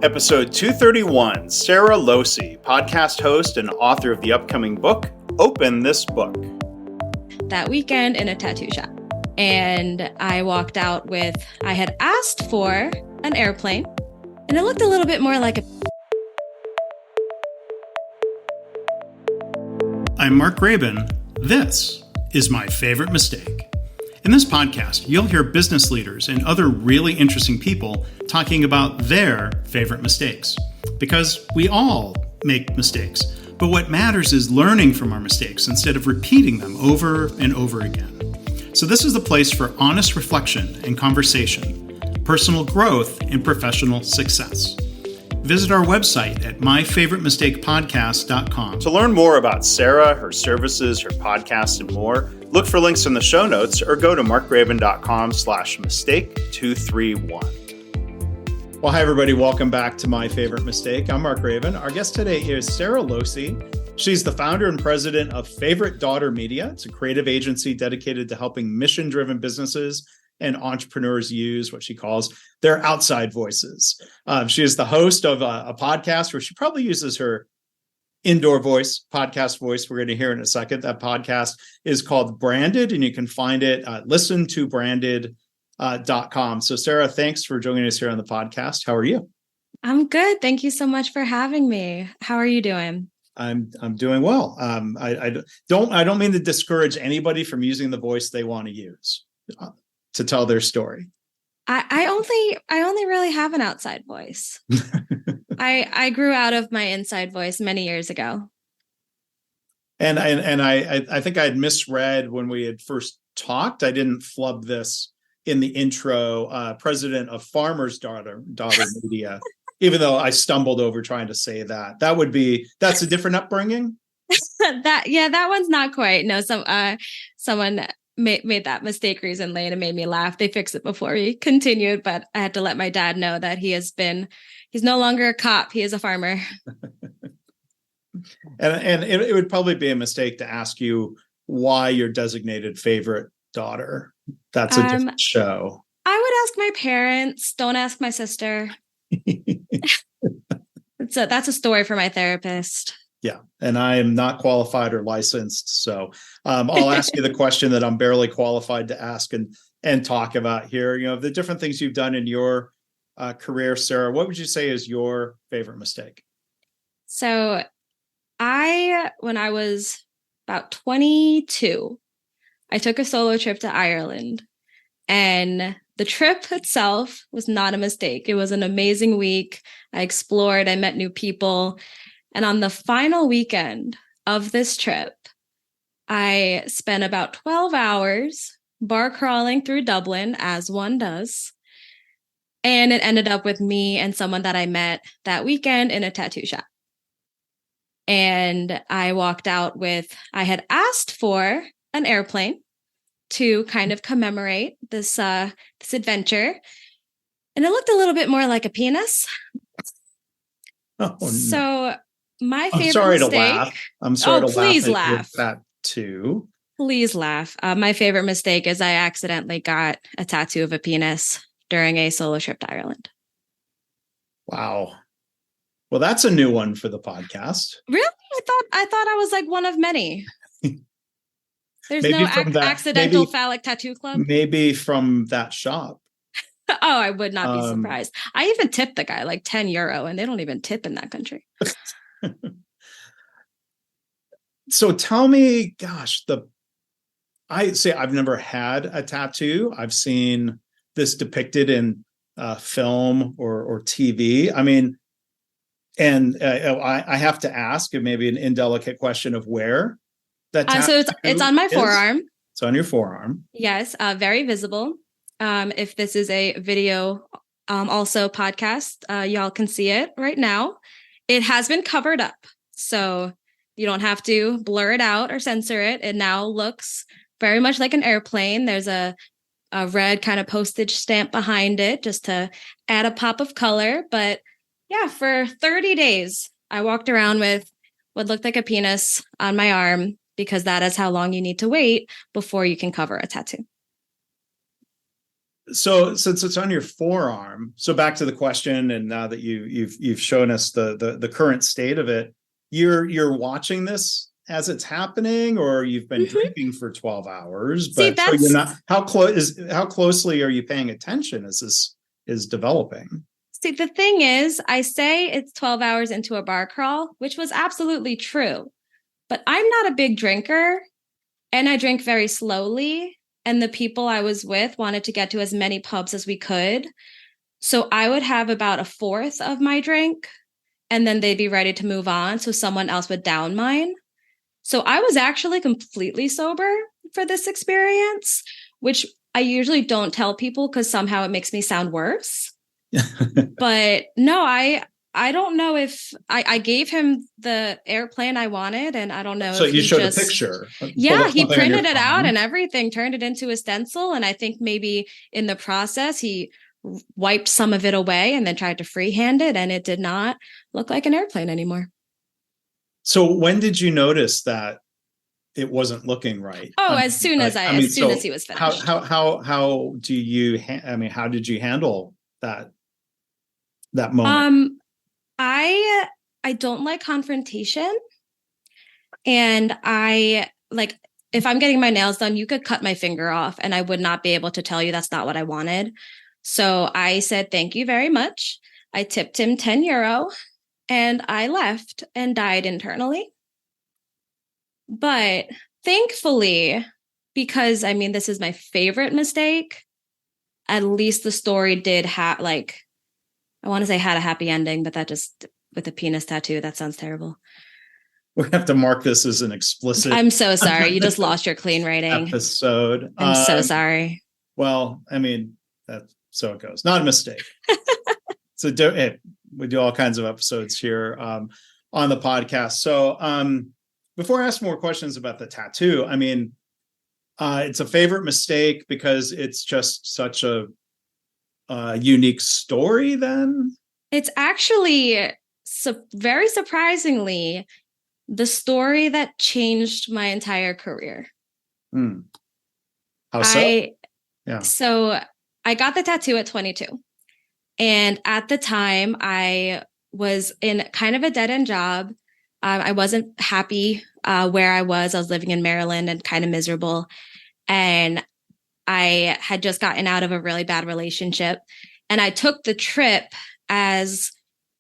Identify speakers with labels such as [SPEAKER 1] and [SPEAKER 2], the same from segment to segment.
[SPEAKER 1] Episode 231, Sara Lohse, podcast host and author of the upcoming book, Open This Book.
[SPEAKER 2] That weekend in a tattoo shop. And I walked out with, I had asked for an airplane, and it looked a little bit more like a...
[SPEAKER 1] I'm Mark Graban. This is My Favorite Mistake. In this podcast, you'll hear business leaders and other really interesting people talking about their favorite mistakes. Because we all make mistakes, but what matters is learning from our mistakes instead of repeating them over and over again. So this is the place for honest reflection and conversation, personal growth, and professional success. Visit our website at myfavoritemistakepodcast.com. To learn more about Sara, her services, her podcast, and more, look for links in the show notes or go to markgraban.com/mistake231. Well, hi, everybody. Welcome back to My Favorite Mistake. I'm Mark Graban. Our guest today is Sara Lohse. She's the founder and president of Favorite Daughter Media. It's a creative agency dedicated to helping mission-driven businesses and entrepreneurs use what she calls their outside voices. She is the host of a podcast where she probably uses her indoor voice, podcast voice. We're going to hear in a second. That podcast is called Branded, and you can find it at listentobranded.com. So Sara, thanks for joining us here on the podcast. How are you?
[SPEAKER 2] I'm good. Thank you so much for having me. How are you doing?
[SPEAKER 1] I'm doing well. I don't mean to discourage anybody from using the voice they want to use to tell their story.
[SPEAKER 2] I only really have an outside voice. I grew out of my inside voice many years ago.
[SPEAKER 1] And I think I had misread when we had first talked. I didn't flub this in the intro. President of Farmer's Daughter Media, even though I stumbled over trying to say that. That's a different upbringing.
[SPEAKER 2] that one's not quite. No, someone made that mistake recently and it made me laugh. They fixed it before we continued, but I had to let my dad know that he's no longer a cop. He is a farmer.
[SPEAKER 1] and it would probably be a mistake to ask you why your designated favorite daughter. That's a different show.
[SPEAKER 2] I would ask my parents. Don't ask my sister. That's a story for my therapist.
[SPEAKER 1] Yeah. And I am not qualified or licensed. So I'll ask you the question that I'm barely qualified to ask and talk about here. You know, the different things you've done in your career, Sara, what would you say is your favorite mistake?
[SPEAKER 2] So when I was about 22, I took a solo trip to Ireland, and the trip itself was not a mistake. It was an amazing week. I explored, I met new people. And on the final weekend of this trip, I spent about 12 hours bar crawling through Dublin, as one does. And it ended up with me and someone that I met that weekend in a tattoo shop. And I walked out with, I had asked for an airplane to kind of commemorate this adventure. And it looked a little bit more like a penis.
[SPEAKER 1] Oh, no.
[SPEAKER 2] So my favorite
[SPEAKER 1] I'm sorry
[SPEAKER 2] mistake,
[SPEAKER 1] to laugh. I'm sorry to
[SPEAKER 2] please
[SPEAKER 1] laugh at that too.
[SPEAKER 2] Please laugh. My favorite mistake is I accidentally got a tattoo of a penis during a solo trip to Ireland.
[SPEAKER 1] Wow. Well, that's a new one for the podcast.
[SPEAKER 2] Really? I thought I was like one of many. There's
[SPEAKER 1] Maybe
[SPEAKER 2] no accidental phallic tattoo club?
[SPEAKER 1] Maybe from that shop.
[SPEAKER 2] Oh, I would not be surprised. I even tipped the guy like €10, and they don't even tip in that country.
[SPEAKER 1] So tell me, gosh, I've never had a tattoo. I've seen this depicted in film or TV. I mean, and I have to ask, maybe an indelicate question of where that tattoo
[SPEAKER 2] so it's on my forearm.
[SPEAKER 1] It's on your forearm.
[SPEAKER 2] Yes, very visible. If this is a video, also podcast, y'all can see it right now. It has been covered up, so you don't have to blur it out or censor it. It now looks very much like an airplane. There's a red kind of postage stamp behind it just to add a pop of color. But yeah, for 30 days, I walked around with what looked like a penis on my arm because that is how long you need to wait before you can cover a tattoo.
[SPEAKER 1] So since it's on your forearm, so back to the question, and now that you've shown us the current state of it, you're watching this as it's happening, or you've been
[SPEAKER 2] Mhm.
[SPEAKER 1] drinking for 12 hours,
[SPEAKER 2] See,
[SPEAKER 1] but so you're
[SPEAKER 2] that's
[SPEAKER 1] not, how closely are you paying attention as this is developing?
[SPEAKER 2] See, the thing is, I say it's 12 hours into a bar crawl, which was absolutely true. But I'm not a big drinker and I drink very slowly. And the people I was with wanted to get to as many pubs as we could. So I would have about a fourth of my drink and then they'd be ready to move on. So someone else would down mine. So I was actually completely sober for this experience, which I usually don't tell people because somehow it makes me sound worse. But no, I don't know if I gave him the airplane I wanted, and I don't know
[SPEAKER 1] So
[SPEAKER 2] if
[SPEAKER 1] you
[SPEAKER 2] he
[SPEAKER 1] showed a
[SPEAKER 2] just
[SPEAKER 1] picture, pulled
[SPEAKER 2] yeah,
[SPEAKER 1] up
[SPEAKER 2] he
[SPEAKER 1] something on your
[SPEAKER 2] printed it out
[SPEAKER 1] phone.
[SPEAKER 2] and everything, turned it into a stencil, and I think maybe in the process he wiped some of it away and then tried to freehand it, and it did not look like an airplane anymore.
[SPEAKER 1] So when did you notice that it wasn't looking right?
[SPEAKER 2] Oh,
[SPEAKER 1] I
[SPEAKER 2] as
[SPEAKER 1] mean,
[SPEAKER 2] soon as
[SPEAKER 1] like,
[SPEAKER 2] I
[SPEAKER 1] I
[SPEAKER 2] as
[SPEAKER 1] mean,
[SPEAKER 2] soon as
[SPEAKER 1] so
[SPEAKER 2] he was
[SPEAKER 1] how
[SPEAKER 2] finished.
[SPEAKER 1] how do you I mean, how did you handle that moment?
[SPEAKER 2] Um, I don't like confrontation. And I like if I'm getting my nails done, you could cut my finger off and I would not be able to tell you that's not what I wanted. So I said, thank you very much. I tipped him 10 euro and I left and died internally. But thankfully, because I mean, this is my favorite mistake, at least the story did have, like, I want to say had a happy ending, but that just with a penis tattoo, that sounds terrible.
[SPEAKER 1] We have to mark this as an explicit
[SPEAKER 2] I'm so sorry. You just lost your clean rating.
[SPEAKER 1] episode.
[SPEAKER 2] I'm so sorry.
[SPEAKER 1] Well, I mean, that's so it goes. Not a mistake. So hey, we do all kinds of episodes here on the podcast. So before I ask more questions about the tattoo, I mean, it's a favorite mistake because it's just such a unique story then?
[SPEAKER 2] It's actually very surprisingly the story that changed my entire career.
[SPEAKER 1] Hmm. How so?
[SPEAKER 2] So I got the tattoo at 22. And at the time, I was in kind of a dead end job. I wasn't happy where I was. I was living in Maryland and kind of miserable. And I had just gotten out of a really bad relationship. And I took the trip as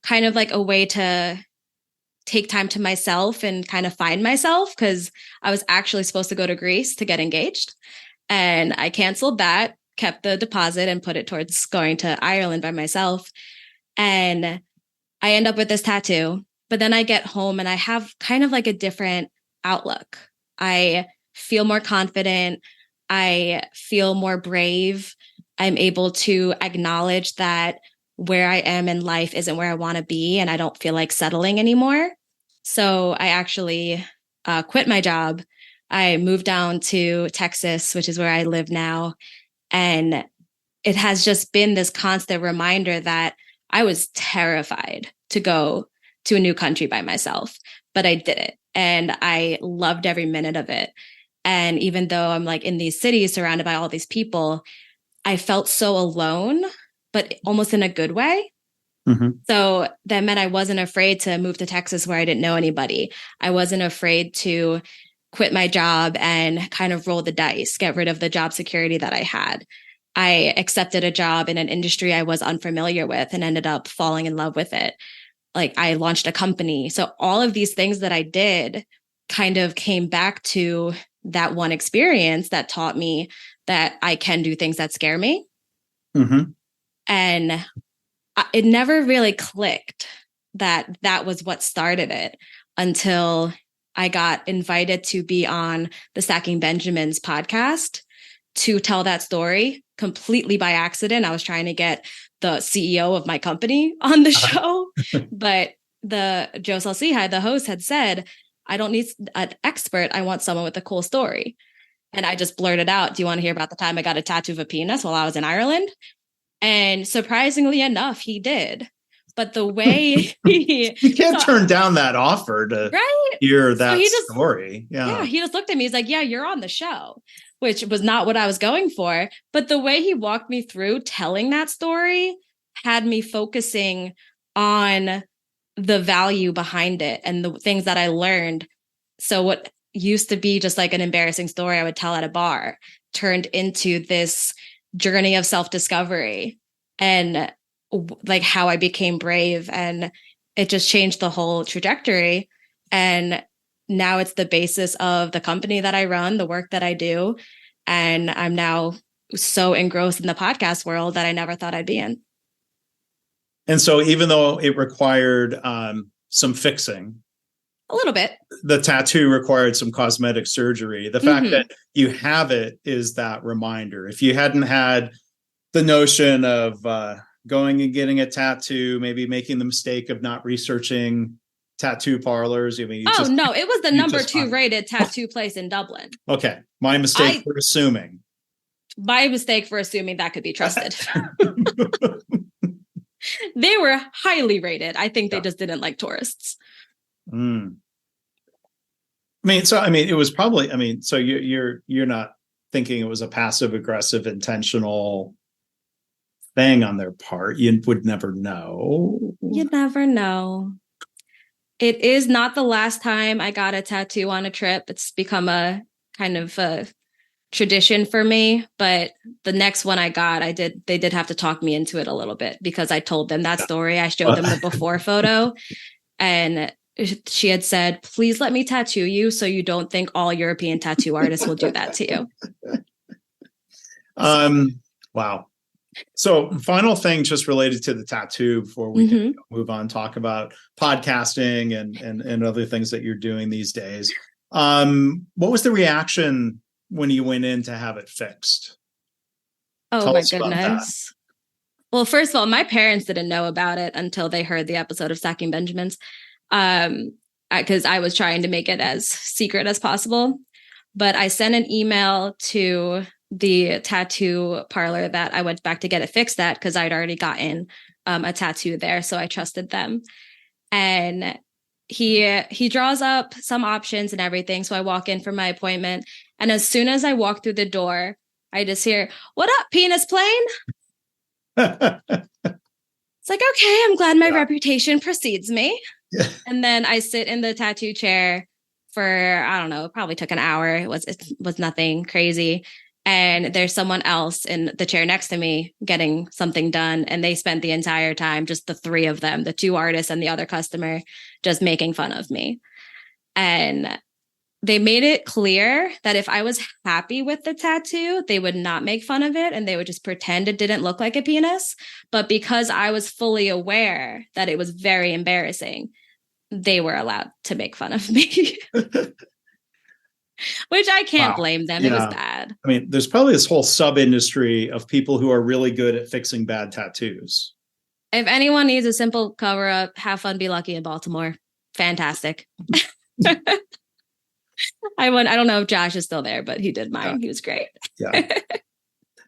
[SPEAKER 2] kind of like a way to take time to myself and kind of find myself because I was actually supposed to go to Greece to get engaged. And I canceled that, kept the deposit and put it towards going to Ireland by myself. And I end up with this tattoo. But then I get home and I have kind of like a different outlook. I feel more confident. I feel more brave. I'm able to acknowledge that where I am in life isn't where I want to be, and I don't feel like settling anymore. So I actually quit my job. I moved down to Texas, which is where I live now. And it has just been this constant reminder that I was terrified to go to a new country by myself, but I did it. And I loved every minute of it. And even though I'm like in these cities surrounded by all these people, I felt so alone, but almost in a good way. Mm-hmm. So that meant I wasn't afraid to move to Texas where I didn't know anybody. I wasn't afraid to quit my job and kind of roll the dice, get rid of the job security that I had. I accepted a job in an industry I was unfamiliar with and ended up falling in love with it. Like I launched a company. So all of these things that I did kind of came back to that one experience that taught me that I can do things that scare me. Mm-hmm. And it never really clicked that that was what started it until I got invited to be on the Stacking Benjamins podcast to tell that story completely by accident. I was trying to get the CEO of my company on the show, but the Joe Salciha, the host, had said, I don't need an expert. I want someone with a cool story. And I just blurted out, do you want to hear about the time I got a tattoo of a penis while I was in Ireland? And surprisingly enough, he did. But the way
[SPEAKER 1] you can't turn down that offer to hear that story.
[SPEAKER 2] Yeah, he just looked at me. He's like, yeah, you're on the show. which was not what I was going for. But the way he walked me through telling that story had me focusing on the value behind it and the things that I learned. So what used to be just like an embarrassing story I would tell at a bar turned into this journey of self-discovery and like how I became brave, and it just changed the whole trajectory. And now it's the basis of the company that I run, the work that I do. And I'm now so engrossed in the podcast world that I never thought I'd be in.
[SPEAKER 1] And so even though it required some fixing,
[SPEAKER 2] a little bit,
[SPEAKER 1] the tattoo required some cosmetic surgery, the fact that you have it is that reminder. If you hadn't had the notion of going and getting a tattoo, maybe making the mistake of not researching tattoo parlors. I mean,
[SPEAKER 2] no, it was the number 2 rated tattoo place in Dublin.
[SPEAKER 1] Okay. My mistake for assuming.
[SPEAKER 2] My mistake for assuming that could be trusted. They were highly rated. I think they just didn't like tourists.
[SPEAKER 1] I mean, it was probably, so you're not thinking it was a passive aggressive intentional thing on their part. You would never know.
[SPEAKER 2] You never know. It is not the last time I got a tattoo on a trip. It's become a kind of a tradition for me, but the next one I got, they did have to talk me into it a little bit because I told them that story. I showed them the before photo, and she had said, please let me tattoo you so you don't think all European tattoo artists will do that to you.
[SPEAKER 1] Wow. So final thing just related to the tattoo before we can move on, talk about podcasting and other things that you're doing these days. What was the reaction when you went in to have it fixed?
[SPEAKER 2] Oh, my goodness. Well, first of all, my parents didn't know about it until they heard the episode of Stacking Benjamins, because I was trying to make it as secret as possible. But I sent an email to the tattoo parlor that I went back to get it fixed at, because I'd already gotten a tattoo there. So I trusted them. And he draws up some options and everything. So I walk in for my appointment. And as soon as I walk through the door, I just hear, "What up, penis plane?" It's like, okay, I'm glad my reputation precedes me. Yeah. And then I sit in the tattoo chair for, I don't know, probably took an hour. It was nothing crazy. And there's someone else in the chair next to me getting something done. And they spent the entire time, just the 3 of them, the 2 artists and the other customer, just making fun of me. And they made it clear that if I was happy with the tattoo, they would not make fun of it and they would just pretend it didn't look like a penis. But because I was fully aware that it was very embarrassing, they were allowed to make fun of me. Which I can't blame them. Yeah. It was bad.
[SPEAKER 1] I mean, there's probably this whole sub-industry of people who are really good at fixing bad tattoos.
[SPEAKER 2] If anyone needs a simple cover-up, have fun, be lucky in Baltimore. Fantastic. I don't know if Josh is still there, but he did mine. Yeah. He was great.
[SPEAKER 1] Yeah.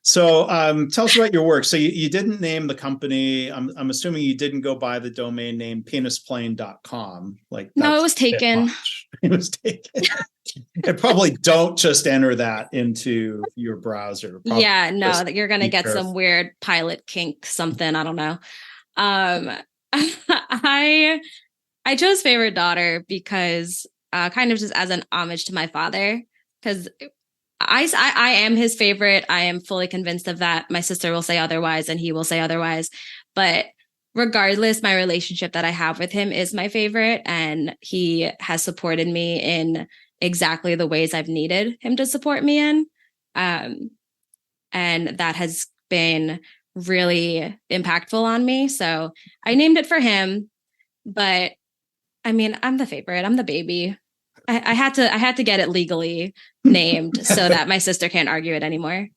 [SPEAKER 1] So tell us about your work. So you didn't name the company. I'm assuming you didn't go by the domain name penisplane.com.
[SPEAKER 2] No, it was taken.
[SPEAKER 1] It was taken. And probably don't just enter that into your browser. Probably
[SPEAKER 2] you're going to get some weird pilot kink something. I don't know. I chose favorite daughter because kind of just as an homage to my father, because I am his favorite. I am fully convinced of that. My sister will say otherwise and he will say otherwise. But regardless, my relationship that I have with him is my favorite. And he has supported me in exactly the ways I've needed him to support me in. And that has been really impactful on me. So I named it for him. But I mean, I'm the favorite. I'm the baby. I had to get it legally named so that my sister can't argue it anymore.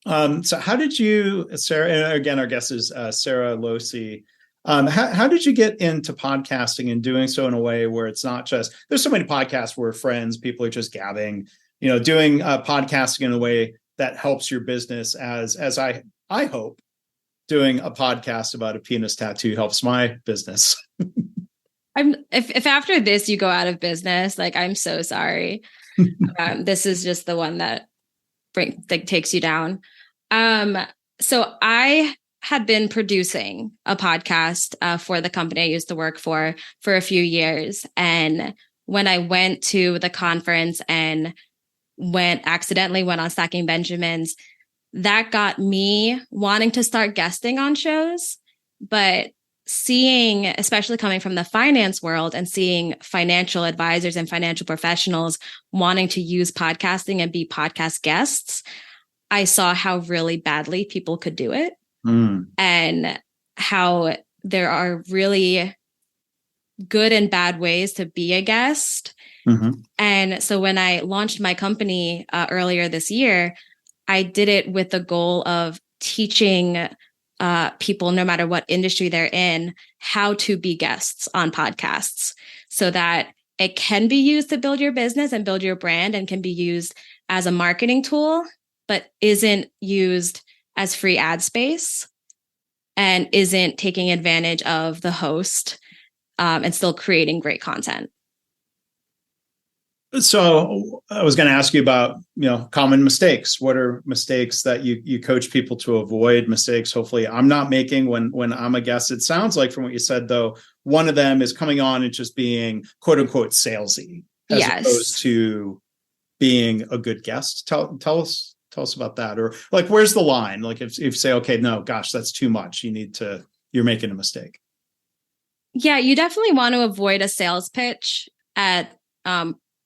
[SPEAKER 1] So how did you, Sarah, and again, our guest is Sara Lohse. How did you get into podcasting and doing so in a way where it's not just, there's so many podcasts where friends, people are just gabbing, doing podcasting in a way that helps your business as I hope doing a podcast about a penis tattoo helps my business.
[SPEAKER 2] If after this you go out of business, I'm so sorry. This is just the one that takes you down. So I had been producing a podcast for the company I used to work for a few years. And when I went to the conference and accidentally went on Stacking Benjamins, that got me wanting to start guesting on shows. But seeing, especially coming from the finance world and seeing financial advisors and financial professionals wanting to use podcasting and be podcast guests, I saw how really badly people could do it. And how there are really good and bad ways to be a guest. And so when I launched my company earlier this year, I did it with the goal of teaching people, no matter what industry they're in, how to be guests on podcasts so that it can be used to build your business and build your brand and can be used as a marketing tool, but isn't used as free ad space and isn't taking advantage of the host and still creating great content.
[SPEAKER 1] So I was going to ask you about, common mistakes. What are mistakes that you coach people to avoid? Mistakes, hopefully, I'm not making when I'm a guest. It sounds like from what you said, though, one of them is coming on and just being quote unquote salesy, as opposed to being a good guest. Tell us about that. Or like, where's the line? Like if you say, okay, no, gosh, that's too much. You're making a mistake.
[SPEAKER 2] Yeah, you definitely want to avoid a sales pitch at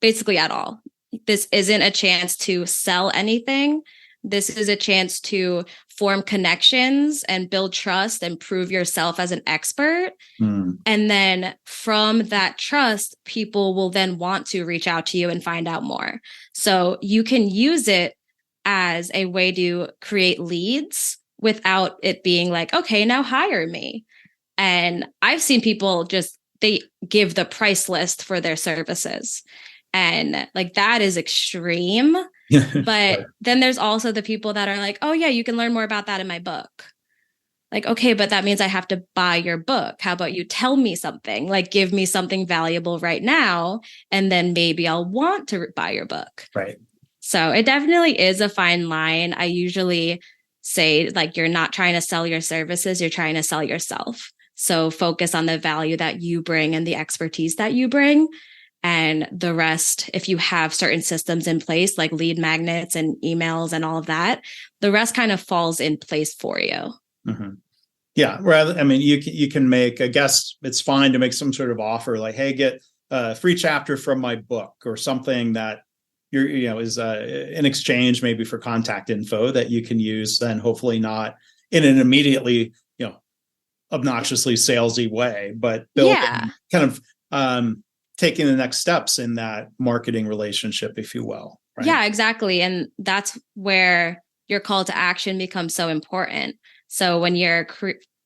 [SPEAKER 2] basically at all. This isn't a chance to sell anything. This is a chance to form connections and build trust and prove yourself as an expert. And then from that trust, people will then want to reach out to you and find out more. So you can use it as a way to create leads without it being like, okay, now hire me. And I've seen people they give the price list for their services. And like, that is extreme. But then there's also the people that are like, oh yeah, you can learn more about that in my book. Like, okay, but that means I have to buy your book. How about you tell me something? Like, give me something valuable right now, and then maybe I'll want to buy your book.
[SPEAKER 1] Right.
[SPEAKER 2] So it definitely is a fine line. I usually say, like, you're not trying to sell your services, you're trying to sell yourself. So focus on the value that you bring and the expertise that you bring. And the rest, if you have certain systems in place, like lead magnets and emails and all of that, the rest kind of falls in place for you.
[SPEAKER 1] Yeah. You can make a guest. It's fine to make some sort of offer like, hey, get a free chapter from my book or something that is in exchange maybe for contact info that you can use, then hopefully not in an immediately, obnoxiously salesy way, but building kind of taking the next steps in that marketing relationship, if you will. Right?
[SPEAKER 2] Yeah, exactly. And that's where your call to action becomes so important. So when you're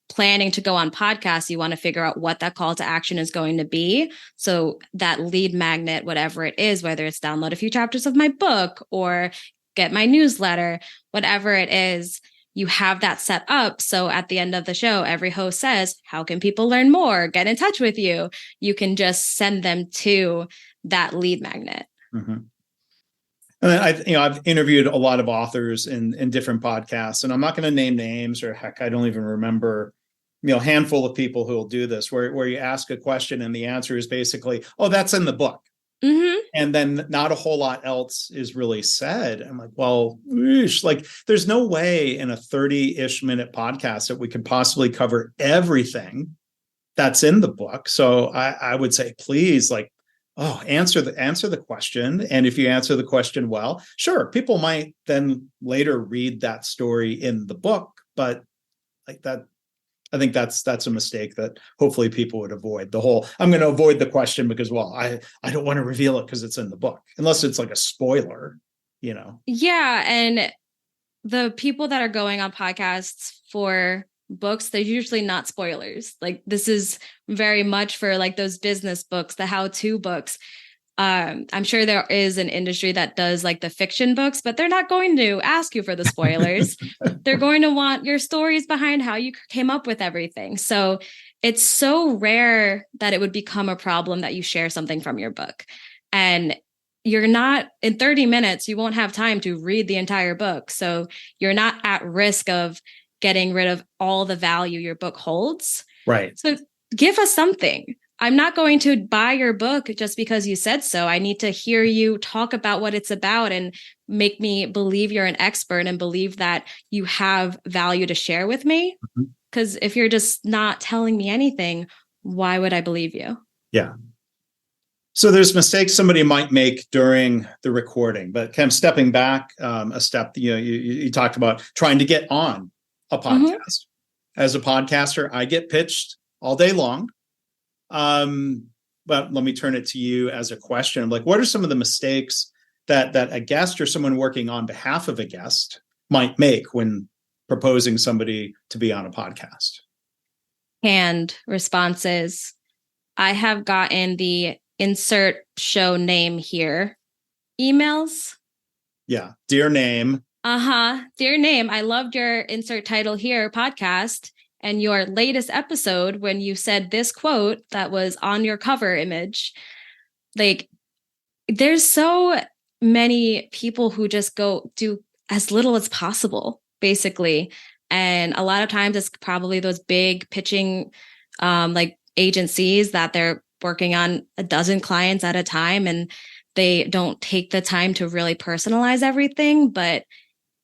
[SPEAKER 2] planning to go on podcasts, you want to figure out what that call to action is going to be. So that lead magnet, whatever it is, whether it's download a few chapters of my book or get my newsletter, whatever it is, you have that set up. So at the end of the show, every host says, how can people learn more? Get in touch with you. You can just send them to that lead magnet.
[SPEAKER 1] And I've interviewed a lot of authors in different podcasts, and I'm not going to name names, or heck, I don't even remember, handful of people who will do this, where you ask a question and the answer is basically, oh, that's in the book. And then not a whole lot else is really said. I'm like, well, like there's no way in a 30-ish minute podcast that we could possibly cover everything that's in the book. So I would say, please, like, answer the question. And if you answer the question well, sure, people might then later read that story in the book. But like that, I think that's a mistake that hopefully people would avoid. The whole, I'm going to avoid the question because, well, I don't want to reveal it because it's in the book, unless it's like a spoiler,
[SPEAKER 2] Yeah. And the people that are going on podcasts for books, they're usually not spoilers. Like, this is very much for like those business books, the how-to books. I'm sure there is an industry that does like the fiction books, but they're not going to ask you for the spoilers. They're going to want your stories behind how you came up with everything. So it's so rare that it would become a problem that you share something from your book. And you're not in 30 minutes, you won't have time to read the entire book. So you're not at risk of getting rid of all the value your book holds.
[SPEAKER 1] Right.
[SPEAKER 2] So give us something. I'm not going to buy your book just because you said so. I need to hear you talk about what it's about and make me believe you're an expert and believe that you have value to share with me. Because if you're just not telling me anything, why would I believe you?
[SPEAKER 1] Yeah. So there's mistakes somebody might make during the recording, but kind of stepping back a step, you talked about trying to get on a podcast. As a podcaster, I get pitched all day long. But let me turn it to you as a question. Like, what are some of the mistakes that a guest or someone working on behalf of a guest might make when proposing somebody to be on a podcast?
[SPEAKER 2] Canned responses. I have gotten the insert show name here emails.
[SPEAKER 1] Yeah. Dear name.
[SPEAKER 2] Dear name. I loved your insert title here podcast and your latest episode when you said this quote that was on your cover image. Like, there's so many people who just go do as little as possible, basically. And a lot of times it's probably those big pitching like agencies that they're working on a dozen clients at a time and they don't take the time to really personalize everything. But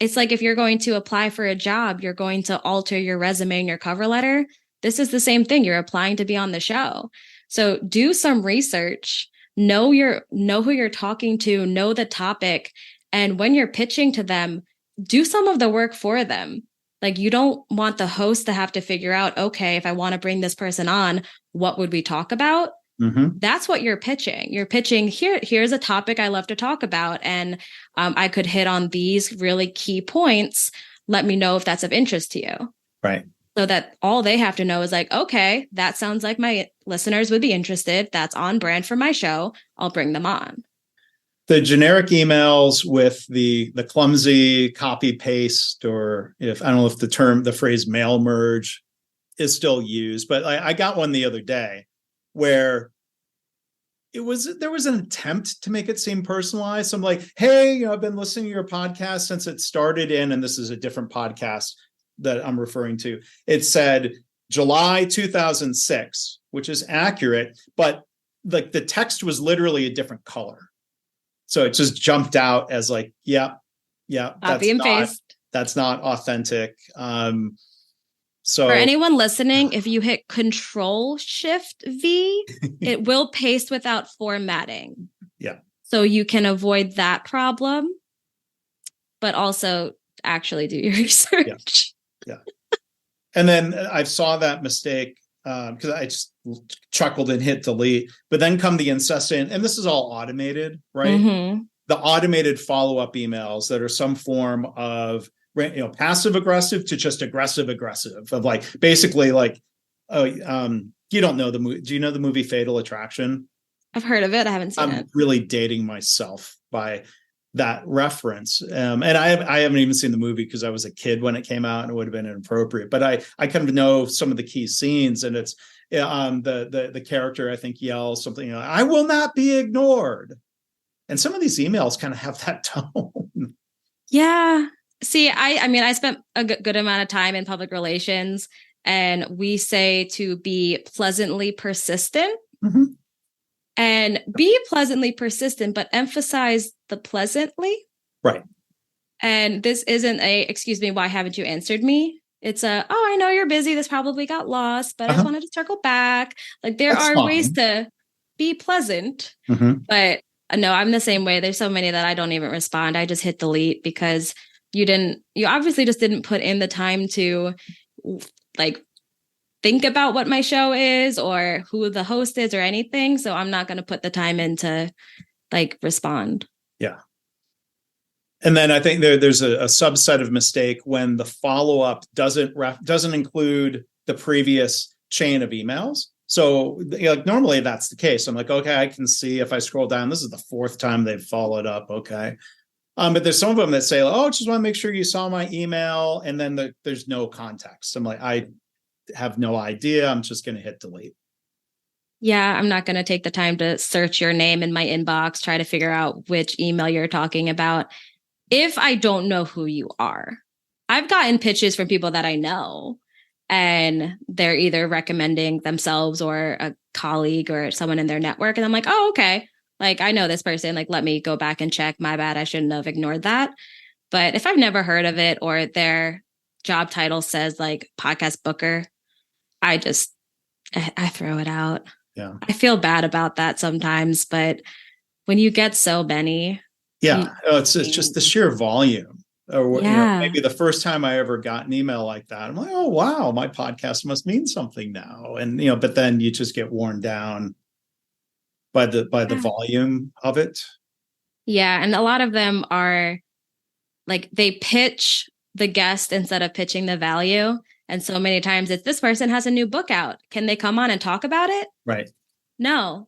[SPEAKER 2] it's like if you're going to apply for a job, you're going to alter your resume and your cover letter. This is the same thing. You're applying to be on the show. So do some research, know who you're talking to, know the topic. And when you're pitching to them, do some of the work for them. Like, you don't want the host to have to figure out, okay, if I want to bring this person on, what would we talk about? That's what you're pitching. You're pitching, here's a topic I love to talk about. And I could hit on these really key points. Let me know if that's of interest to you.
[SPEAKER 1] Right.
[SPEAKER 2] So that all they have to know is like, okay, that sounds like my listeners would be interested. That's on brand for my show. I'll bring them on.
[SPEAKER 1] The generic emails with the clumsy copy paste, or if I don't know if the phrase mail merge is still used, but I got one the other day where there was an attempt to make it seem personalized. So I'm like, hey, I've been listening to your podcast since it started and this is a different podcast that I'm referring to. It said July 2006, which is accurate, but like the text was literally a different color. So it just jumped out as like, yeah,
[SPEAKER 2] Copy and paste.
[SPEAKER 1] That's not authentic. So
[SPEAKER 2] for anyone listening, if you hit Control-Shift-V, it will paste without formatting.
[SPEAKER 1] Yeah.
[SPEAKER 2] So you can avoid that problem, but also actually do your research.
[SPEAKER 1] Yeah. And then I saw that mistake because I just chuckled and hit delete, but then come the incessant, and this is all automated, right? The automated follow-up emails that are some form of, passive aggressive to just aggressive of like, basically like, you don't know the movie. Do you know the movie Fatal Attraction?
[SPEAKER 2] I've heard of it. I haven't seen it.
[SPEAKER 1] I'm really dating myself by that reference. And I haven't even seen the movie because I was a kid when it came out and it would have been inappropriate, but I kind of know some of the key scenes, and it's the character, I think, yells something, I will not be ignored. And some of these emails kind of have that tone.
[SPEAKER 2] Yeah. See, I spent a good amount of time in public relations, and we say to be pleasantly persistent. And be pleasantly persistent, but emphasize the pleasantly.
[SPEAKER 1] Right.
[SPEAKER 2] And this isn't excuse me, why haven't you answered me? It's I know you're busy. This probably got lost, but I just wanted to circle back. Like, there are ways to be pleasant, but no, I'm the same way. There's so many that I don't even respond. I just hit delete because you obviously just didn't put in the time to like think about what my show is or who the host is or anything. So I'm not going to put the time in to like respond.
[SPEAKER 1] Yeah. And then I think there's a subset of mistake when the follow-up doesn't include the previous chain of emails. So like normally that's the case. I'm like, okay, I can see if I scroll down, this is the fourth time they've followed up. Okay. But there's some of them that say, just want to make sure you saw my email. And then there's no context. I'm like, I have no idea. I'm just going to hit delete.
[SPEAKER 2] Yeah, I'm not going to take the time to search your name in my inbox, try to figure out which email you're talking about if I don't know who you are. I've gotten pitches from people that I know, and they're either recommending themselves or a colleague or someone in their network. And I'm like, oh, okay. Like, I know this person. Like, let me go back and check. My bad. I shouldn't have ignored that. But if I've never heard of it or their job title says like podcast booker, I throw it out.
[SPEAKER 1] Yeah.
[SPEAKER 2] I feel bad about that sometimes, but when you get so many,
[SPEAKER 1] Yeah. It's just the sheer volume. Or,
[SPEAKER 2] yeah,
[SPEAKER 1] maybe the first time I ever got an email like that, I'm like, oh, wow, my podcast must mean something now. And, but then you just get worn down by the volume of it.
[SPEAKER 2] yeah, and a lot of them are like they pitch the guest instead of pitching the value. And so many times it's this person has a new book out. Can they come on and talk about it?
[SPEAKER 1] Right.
[SPEAKER 2] No.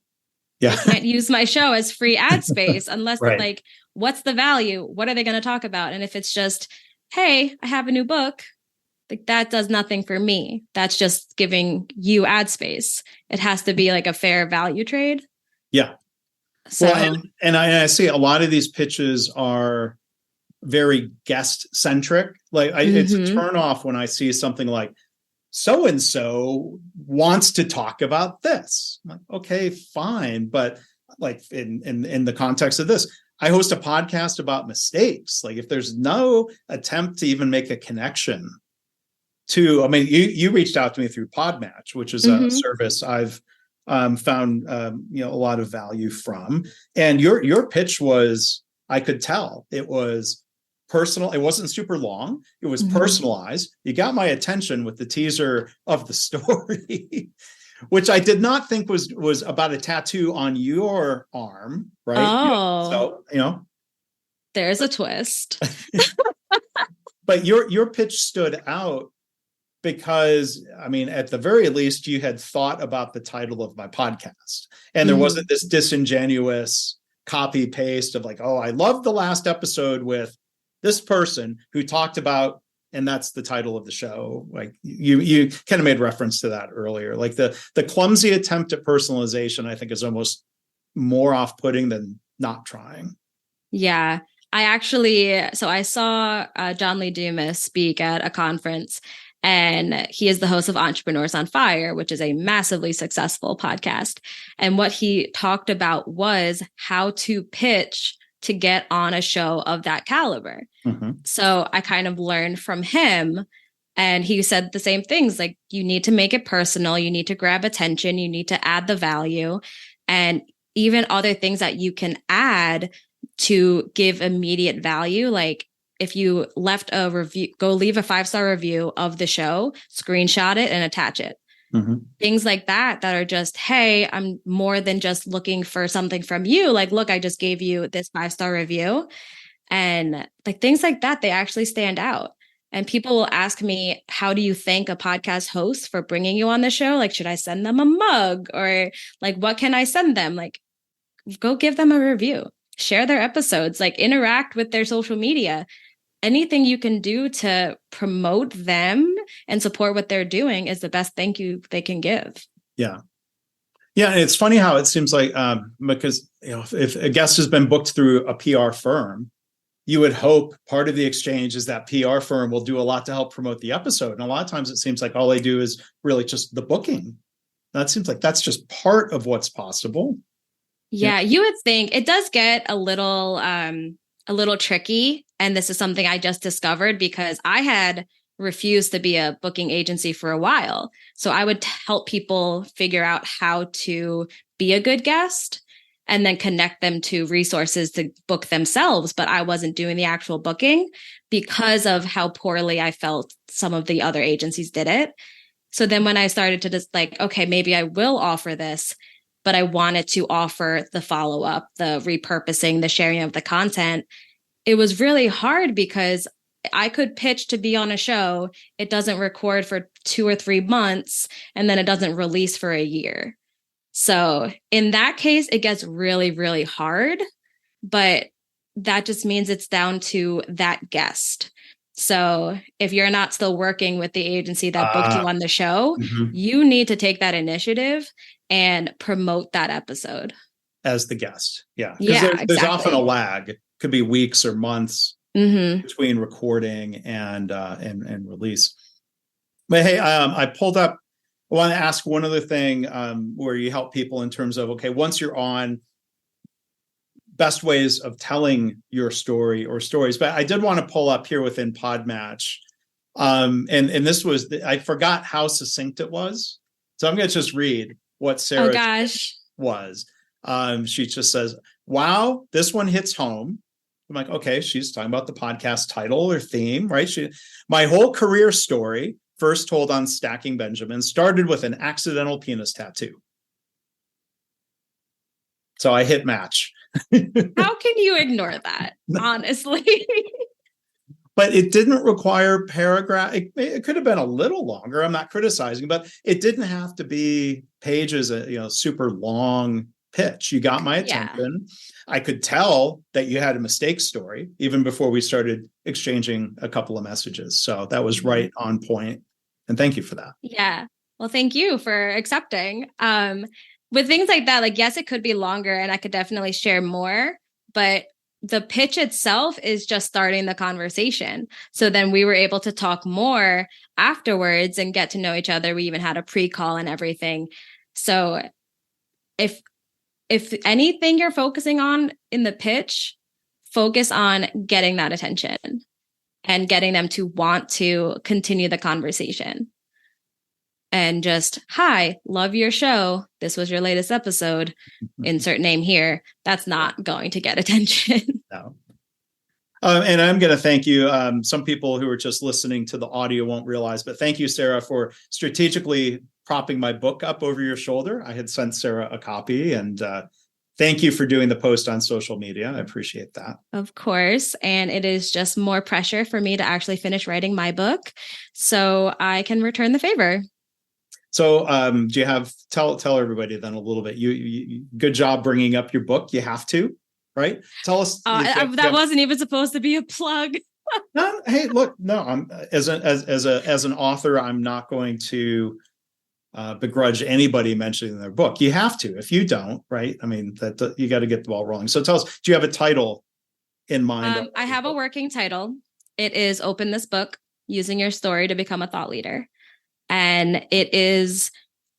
[SPEAKER 1] Yeah.
[SPEAKER 2] They can't use my show as free ad space unless
[SPEAKER 1] right.
[SPEAKER 2] like, what's the value? What are they going to talk about? And if it's just, hey, I have a new book, like that does nothing for me. That's just giving you ad space. It has to be like a fair value trade.
[SPEAKER 1] Yeah. So, well, and I see a lot of these pitches are very guest centric. Like it's a turn off when I see something like so and so wants to talk about this. I'm like, okay, fine, but like in the context of this, I host a podcast about mistakes. Like if there's no attempt to even make a connection to, I mean, you reached out to me through Podmatch, which is a service I've found a lot of value from, and your pitch was, I could tell it was personal. It wasn't super long. It was personalized. You got my attention with the teaser of the story, which I did not think was about a tattoo on your arm, right?
[SPEAKER 2] Oh,
[SPEAKER 1] so
[SPEAKER 2] there's a twist.
[SPEAKER 1] But your pitch stood out because, I mean, at the very least, you had thought about the title of my podcast, and there wasn't this disingenuous copy paste of like, oh, I love the last episode with this person who talked about, and that's the title of the show. Like you kind of made reference to that earlier. Like the clumsy attempt at personalization, I think, is almost more off-putting than not trying.
[SPEAKER 2] Yeah. I saw John Lee Dumas speak at a conference, and he is the host of Entrepreneurs on Fire, which is a massively successful podcast. And what he talked about was how to pitch to get on a show of that caliber. So I kind of learned from him, and he said the same things. Like, you need to make it personal. You need to grab attention. You need to add the value, and even other things that you can add to give immediate value. Like if you left a review, go leave a 5-star review of the show, screenshot it and attach it. Things like that are just, hey, I'm more than just looking for something from you. Like, look, I just gave you this 5-star review. And like things like that, they actually stand out. And people will ask me, how do you thank a podcast host for bringing you on the show? Like, should I send them a mug, or like, what can I send them? Like, go give them a review, share their episodes, like interact with their social media. Anything you can do to promote them and support what they're doing is the best thank you they can give.
[SPEAKER 1] Yeah. Yeah. And it's funny how it seems like, because, if a guest has been booked through a PR firm, you would hope part of the exchange is that PR firm will do a lot to help promote the episode. And a lot of times it seems like all they do is really just the booking. That seems like that's just part of what's possible.
[SPEAKER 2] Yeah. You would think it does get a little tricky. And this is something I just discovered because I had refused to be a booking agency for a while. So I would help people figure out how to be a good guest and then connect them to resources to book themselves. But I wasn't doing the actual booking because of how poorly I felt some of the other agencies did it. So then when I started to just like, okay, maybe I will offer this, but I wanted to offer the follow-up, the repurposing, the sharing of the content. It was really hard because I could pitch to be on a show. It doesn't record for 2 or 3 months, and then it doesn't release for a year. So in that case, it gets really, really hard, but that just means it's down to that guest. So if you're not still working with the agency that booked you on the show,
[SPEAKER 1] mhm.
[SPEAKER 2] you need to take that initiative and promote that episode.
[SPEAKER 1] As the guest. Yeah. Because
[SPEAKER 2] Yeah,
[SPEAKER 1] there's often a
[SPEAKER 2] exactly.
[SPEAKER 1] lag. Could be weeks or months
[SPEAKER 2] Mm-hmm.
[SPEAKER 1] between recording and release. But hey, I pulled up. I want to ask one other thing where you help people in terms of, okay, once you're on, best ways of telling your story or stories. But I did want to pull up here within Podmatch. And this was, I forgot how succinct it was. So I'm going to just read what
[SPEAKER 2] Oh
[SPEAKER 1] Sarah
[SPEAKER 2] gosh.
[SPEAKER 1] was. She just says, wow, this one hits home. I'm like, okay, she's talking about the podcast title or theme, right? My whole career story, first told on Stacking Benjamin, started with an accidental penis tattoo. So I hit match.
[SPEAKER 2] How can you ignore that, honestly?
[SPEAKER 1] But it didn't require paragraph. It could have been a little longer. I'm not criticizing, but it didn't have to be pages, super long pitch. You got my attention. Yeah. I could tell that you had a mistake story even before we started exchanging a couple of messages. So that was right on point. And thank you for that.
[SPEAKER 2] Yeah. Well, thank you for accepting. With things like that, like, yes, it could be longer and I could definitely share more, but the pitch itself is just starting the conversation. So then we were able to talk more afterwards and get to know each other. We even had a pre-call and everything. So if anything you're focusing on in the pitch, focus on getting that attention and getting them to want to continue the conversation. And just, hi, love your show. This was your latest episode. Insert name here. That's not going to get attention.
[SPEAKER 1] No. And I'm going to thank you. Some people who are just listening to the audio won't realize, but thank you, Sarah, for strategically propping my book up over your shoulder. I had sent Sarah a copy, and thank you for doing the post on social media. I appreciate that.
[SPEAKER 2] Of course. And it is just more pressure for me to actually finish writing my book so I can return the favor.
[SPEAKER 1] So do you have, tell everybody then a little bit, you good job bringing up your book. You have to, right? Tell us.
[SPEAKER 2] That wasn't even supposed to be a plug.
[SPEAKER 1] No, hey, look, no, I'm as an author, I'm not going to begrudge anybody mentioning their book. You have to. If you don't, right? I mean, that you got to get the ball rolling. So tell us, do you have a title in mind?
[SPEAKER 2] I have a working title. It is Open This Book, Using Your Story to Become a Thought Leader. And it is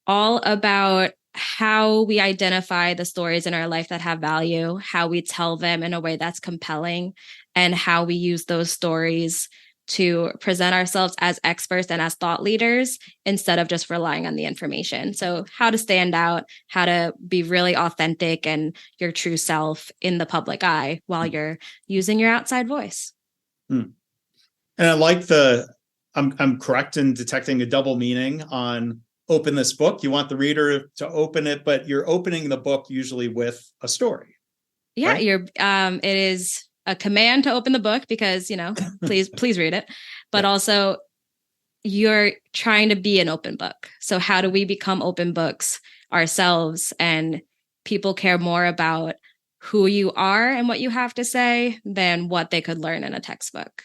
[SPEAKER 2] all about how we identify the stories in our life that have value, how we tell them in a way that's compelling, and how we use those stories to present ourselves as experts and as thought leaders instead of just relying on the information. So how to stand out, how to be really authentic and your true self in the public eye while you're using your outside voice.
[SPEAKER 1] And I like I'm correct in detecting a double meaning on open this book. You want the reader to open it, but you're opening the book usually with a story.
[SPEAKER 2] Yeah,
[SPEAKER 1] right?
[SPEAKER 2] It is a command to open the book because, please read it. But also you're trying to be an open book. So how do we become open books ourselves? And people care more about who you are and what you have to say than what they could learn in a textbook.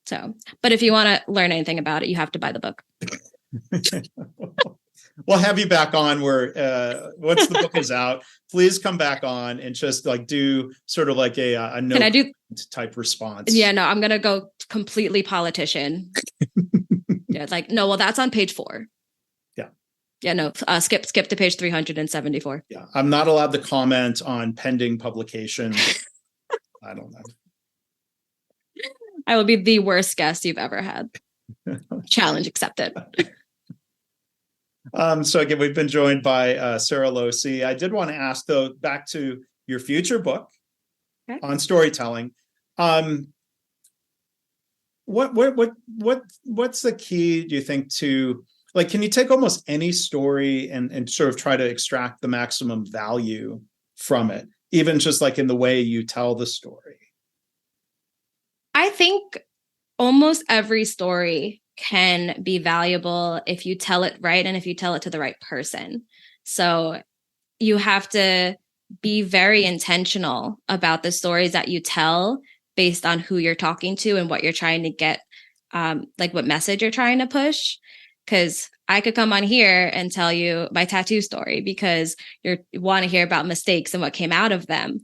[SPEAKER 2] So, but if you want to learn anything about it, you have to buy the book.
[SPEAKER 1] We'll have you back on where once the book is out, please come back on and just like do sort of like a no type response.
[SPEAKER 2] Yeah, no, I'm going to go completely politician. Yeah, it's like, no, well, that's on page 4.
[SPEAKER 1] Yeah.
[SPEAKER 2] Yeah, no, skip to page 374.
[SPEAKER 1] Yeah, I'm not allowed to comment on pending publication. I don't know.
[SPEAKER 2] I will be the worst guest you've ever had. Challenge accepted.
[SPEAKER 1] So again, we've been joined by Sara Lohse. I did want to ask, though, back to your future book on storytelling. What's the key, do you think, to like? Can you take almost any story and sort of try to extract the maximum value from it, even just like in the way you tell the story?
[SPEAKER 2] I think almost every story can be valuable if you tell it right and if you tell it to the right person. So you have to be very intentional about the stories that you tell based on who you're talking to and what you're trying to get, like what message you're trying to push. Because I could come on here and tell you my tattoo story because you want to hear about mistakes and what came out of them.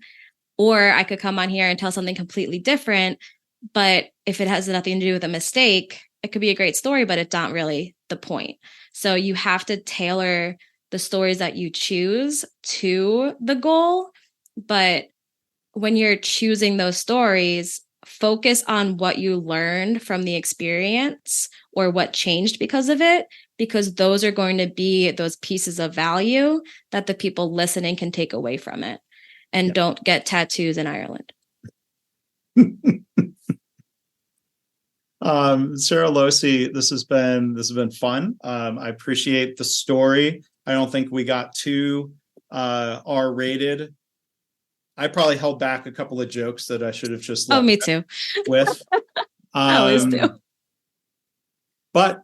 [SPEAKER 2] Or I could come on here and tell something completely different. But if it has nothing to do with a mistake, it could be a great story, but it's not really the point. So you have to tailor the stories that you choose to the goal. But when you're choosing those stories, focus on what you learned from the experience or what changed because of it, because those are going to be those pieces of value that the people listening can take away from it. And don't get tattoos in Ireland.
[SPEAKER 1] Sara Lohse, this has been fun. I appreciate the story. I don't think we got too R-rated. I probably held back a couple of jokes that I should have just let
[SPEAKER 2] me too.
[SPEAKER 1] With.
[SPEAKER 2] I always do.
[SPEAKER 1] But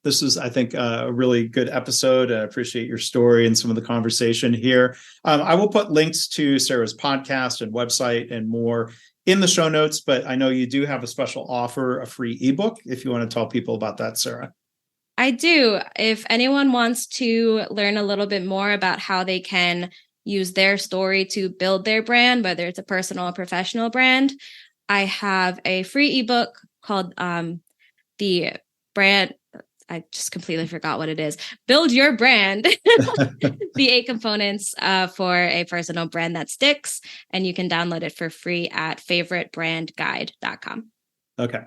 [SPEAKER 1] this is, I think, a really good episode. I appreciate your story and some of the conversation here. I will put links to Sara's podcast and website and more in the show notes, but I know you do have a special offer, a free ebook, if you want to tell people about that, Sara.
[SPEAKER 2] I do. If anyone wants to learn a little bit more about how they can use their story to build their brand, whether it's a personal or professional brand, I have a free ebook called The Brand. I just completely forgot what it is. Build Your Brand, the 8 components for a personal brand that sticks. And you can download it for free at favoritebrandguide.com.
[SPEAKER 1] Okay.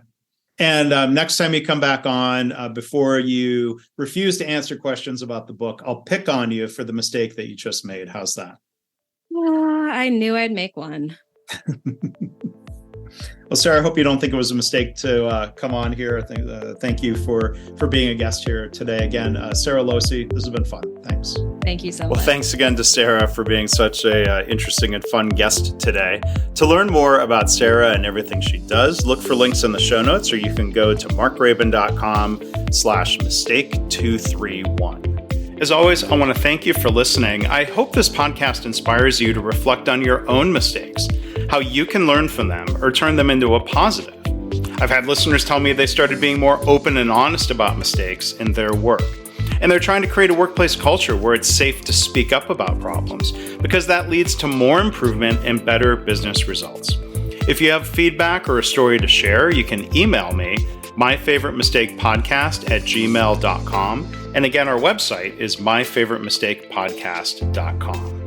[SPEAKER 1] And next time you come back on, before you refuse to answer questions about the book, I'll pick on you for the mistake that you just made. How's that?
[SPEAKER 2] I knew I'd make one.
[SPEAKER 1] Well, Sara, I hope you don't think it was a mistake to come on here. Thank you for being a guest here today. Again, Sara Lohse, this has been fun. Thanks.
[SPEAKER 2] Thank you so much.
[SPEAKER 1] Well, thanks again to Sara for being such a interesting and fun guest today. To learn more about Sara and everything she does, look for links in the show notes, or you can go to markgraban.com/mistake231. As always, I want to thank you for listening. I hope this podcast inspires you to reflect on your own mistakes, how you can learn from them or turn them into a positive. I've had listeners tell me they started being more open and honest about mistakes in their work. And they're trying to create a workplace culture where it's safe to speak up about problems, because that leads to more improvement and better business results. If you have feedback or a story to share, you can email me, myfavoritemistakepodcast@gmail.com. And again, our website is myfavoritemistakepodcast.com.